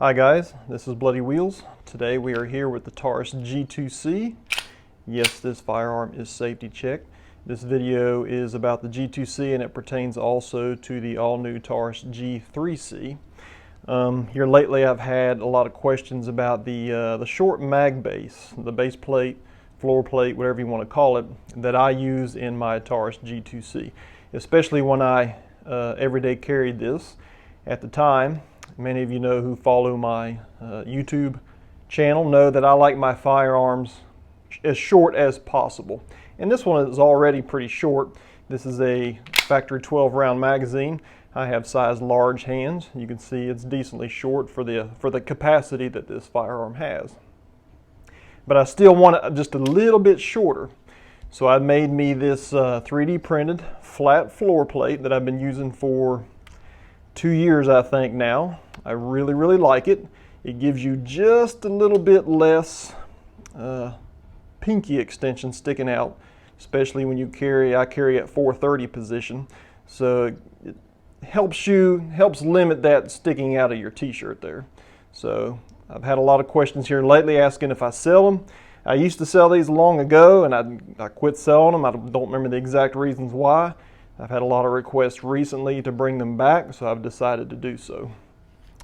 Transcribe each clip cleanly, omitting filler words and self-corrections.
Hi guys, this is Bloody Wheels. Today we are here with the Taurus G2C. Yes, this firearm is safety checked. This video is about the G2C and it pertains also to the all-new Taurus G3C. Here lately I've had a lot of questions about the short mag base, the base plate, floor plate, whatever you want to call it, that I use in my Taurus G2C, especially when I everyday carried this. At the time, many of you know who follow my YouTube channel know that I like my firearms as short as possible. And this one is already pretty short. This is a factory 12 round magazine. I have size large hands. You can see it's decently short for the capacity that this firearm has. But I still want it just a little bit shorter. So I made me this 3D printed flat floor plate that I've been using for 2 years, I think now. I really like it. It gives you just a little bit less pinky extension sticking out, especially when you carry, I carry at 430 position. So it helps limit that sticking out of your t-shirt there. So I've had a lot of questions here lately asking if I sell them. I used to sell these long ago and I quit selling them. I don't remember the exact reasons why. I've had a lot of requests recently to bring them back, so I've decided to do so.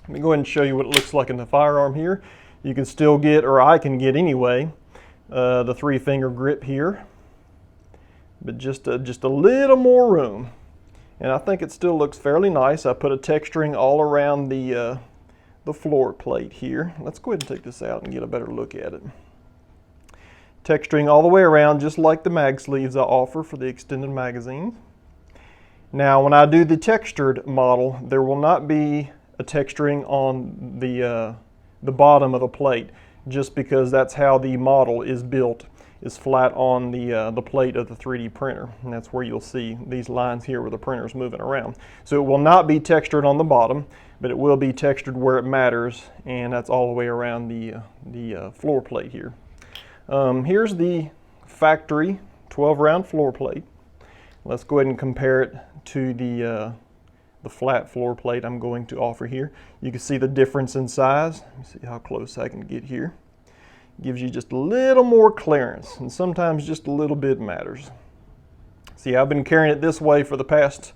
Let me go ahead and show you what it looks like in the firearm here. You can still get, or I can get anyway, the 3-finger grip here, but just a little more room. And I think it still looks fairly nice. I put a texturing all around the floor plate here. Let's go ahead and take this out and get a better look at it. Texturing all the way around, just like the mag sleeves I offer for the extended magazines. Now, when I do the textured model, there will not be a texturing on the bottom of the plate, just because that's how the model is built, is flat on the plate of the 3D printer. And that's where you'll see these lines here where the printer is moving around. So it will not be textured on the bottom, but it will be textured where it matters, and that's all the way around the floor plate here. Here's the factory 12 round floor plate. Let's go ahead and compare it to the flat floor plate I'm going to offer here. You can see the difference in size. Let me see how close I can get here. Gives you just a little more clearance, and sometimes just a little bit matters. See, I've been carrying it this way for the past,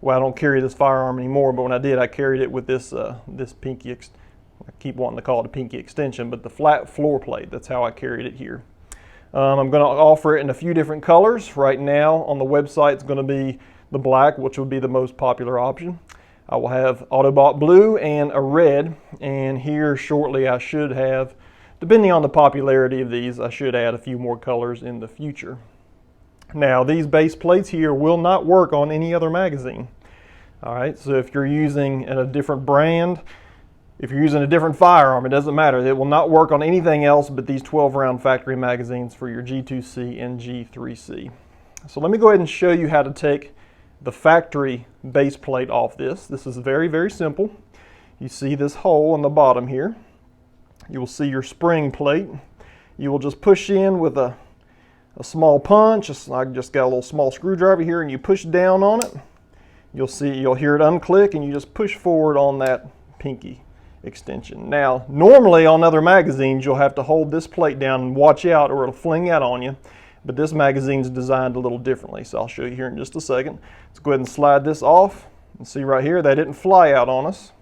well, I don't carry this firearm anymore, but when I did, I carried it with this pinky, I keep wanting to call it a pinky extension, but the flat floor plate, that's how I carried it here. I'm going to offer it in a few different colors. Right now on the website it's going to be the black, which would be the most popular option. I will have Autobot blue and a red, and here shortly I should have, depending on the popularity of these, I should add a few more colors in the future. Now, these base plates here will not work on any other magazine. All right, so if you're using a different brand, if you're using a different firearm, it doesn't matter. It will not work on anything else but these 12 round factory magazines for your G2C and G3C. So let me go ahead and show you how to take the factory base plate off this. This is very simple. You see this hole in the bottom here. You will see your spring plate. You will just push in with a small punch. I just got a little small screwdriver here, and you push down on it. You'll hear it unclick, and you just push forward on that pinky extension. Now, normally on other magazines, you'll have to hold this plate down and watch out or it'll fling out on you. But this magazine is designed a little differently, so I'll show you here in just a second. Let's go ahead and slide this off. And see right here, that didn't fly out on us.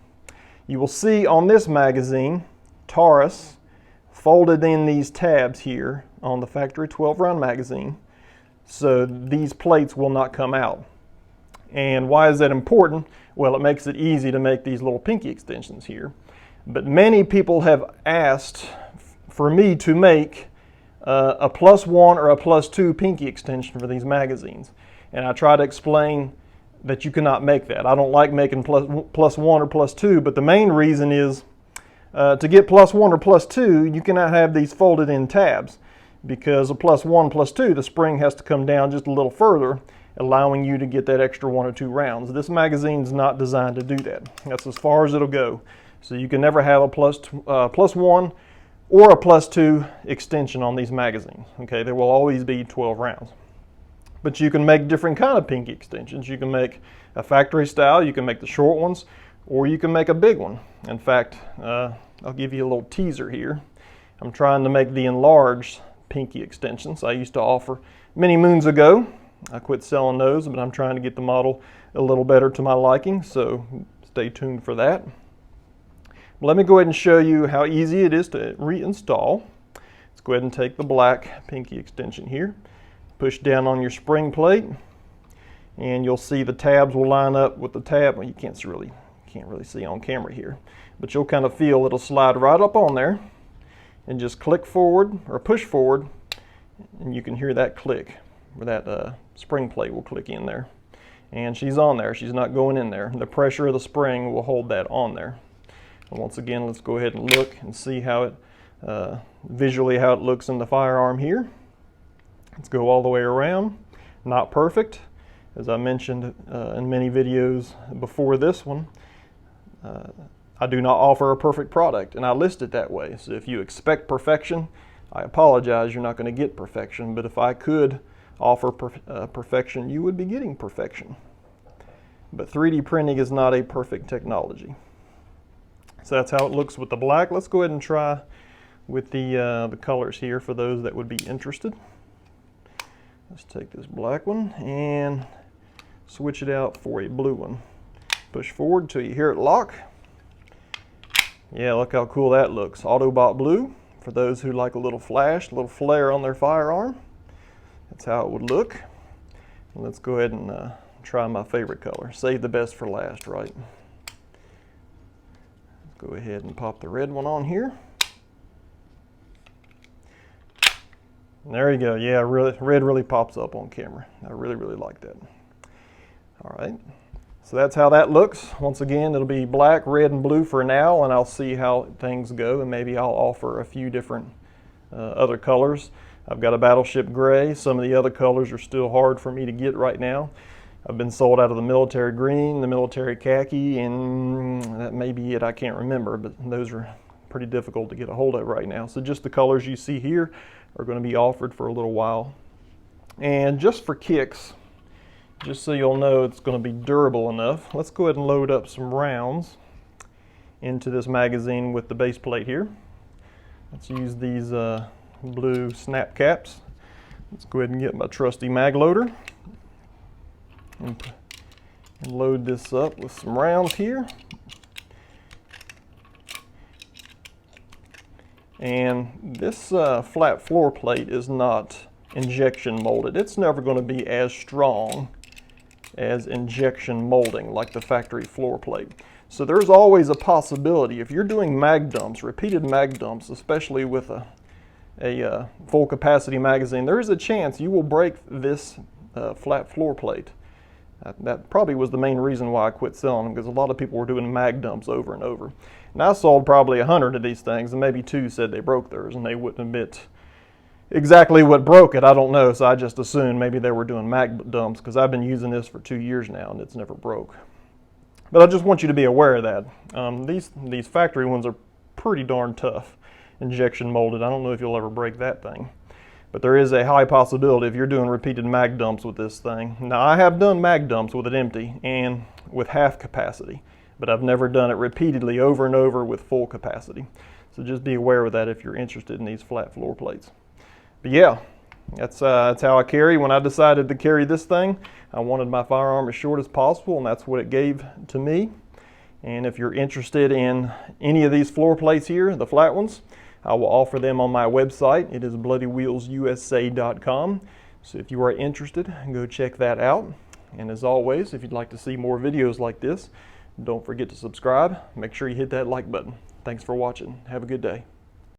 You will see on this magazine, Taurus folded in these tabs here on the factory 12 round magazine, so these plates will not come out. And why is that important? Well, it makes it easy to make these little pinky extensions here. But many people have asked for me to make a +1 or a +2 pinky extension for these magazines. And I try to explain that you cannot make that. I don't like making +1 or +2, but the main reason is to get +1 or +2, you cannot have these folded in tabs, because a +1, +2, the spring has to come down just a little further, allowing you to get that extra 1 or 2 rounds. This magazine is not designed to do that. That's as far as it'll go. So you can never have a +1 or a +2 extension on these magazines. Okay, there will always be 12 rounds. But you can make different kind of pinky extensions. You can make a factory style, you can make the short ones, or you can make a big one. In fact, I'll give you a little teaser here. I'm trying to make the enlarged pinky extensions I used to offer many moons ago. I quit selling those, but I'm trying to get the model a little better to my liking, so stay tuned for that. Let me go ahead and show you how easy it is to reinstall. Let's go ahead and take the black pinky extension here, push down on your spring plate, and you'll see the tabs will line up with the tab. Well, you can't really see on camera here, but you'll kind of feel it'll slide right up on there, and just click forward or push forward, and you can hear that click where that spring plate will click in there. And she's on there, she's not going in there. The pressure of the spring will hold that on there. And once again, let's go ahead and look and see how it, visually how it looks in the firearm here. Let's go all the way around. Not perfect. As I mentioned in many videos before this one, I do not offer a perfect product, and I list it that way. So if you expect perfection, I apologize, you're not going to get perfection. But if I could offer perfection, you would be getting perfection. But 3D printing is not a perfect technology. So that's how it looks with the black. Let's go ahead and try with the colors here for those that would be interested. Let's take this black one and switch it out for a blue one. Push forward until you hear it lock. Yeah, look how cool that looks. Autobot blue, for those who like a little flash, a little flare on their firearm. That's how it would look. Let's go ahead and try my favorite color. Save the best for last, right? Let's go ahead and pop the red one on here. And there you go. Yeah, red really pops up on camera. I really like that. All right. So that's how that looks. Once again, it'll be black, red, and blue for now, and I'll see how things go, and maybe I'll offer a few different other colors. I've got a battleship gray. Some of the other colors are still hard for me to get right now. I've been sold out of the military green, the military khaki, and that may be it. I can't remember, but those are pretty difficult to get a hold of right now. So just the colors you see here are going to be offered for a little while. And just for kicks, just so you'll know it's going to be durable enough, let's go ahead and load up some rounds into this magazine with the base plate here. Let's use these blue snap caps. Let's go ahead and get my trusty mag loader and load this up with some rounds here. And this flat floor plate is not injection molded. It's never going to be as strong as injection molding like the factory floor plate. So there's always a possibility if you're doing mag dumps, repeated mag dumps, especially with a full capacity magazine, there is a chance you will break this flat floor plate. That probably was the main reason why I quit selling them, because a lot of people were doing mag dumps over and over. And I sold probably 100 of these things, and maybe 2 said they broke theirs, and they wouldn't admit exactly what broke it. I don't know, so I just assumed maybe they were doing mag dumps, because I've been using this for 2 years now, and it's never broke. But I just want you to be aware of that. These factory ones are pretty darn tough, injection molded. I don't know if you'll ever break that thing. But there is a high possibility if you're doing repeated mag dumps with this thing. Now, I have done mag dumps with it empty and with half capacity, but I've never done it repeatedly over and over with full capacity. So just be aware of that if you're interested in these flat floor plates. But yeah, that's how I carry. When I decided to carry this thing, I wanted my firearm as short as possible, and that's what it gave to me. And if you're interested in any of these floor plates here, the flat ones, I will offer them on my website. It is bloodywheelsusa.com. So if you are interested, go check that out. And as always, if you'd like to see more videos like this, don't forget to subscribe. Make sure you hit that like button. Thanks for watching. Have a good day.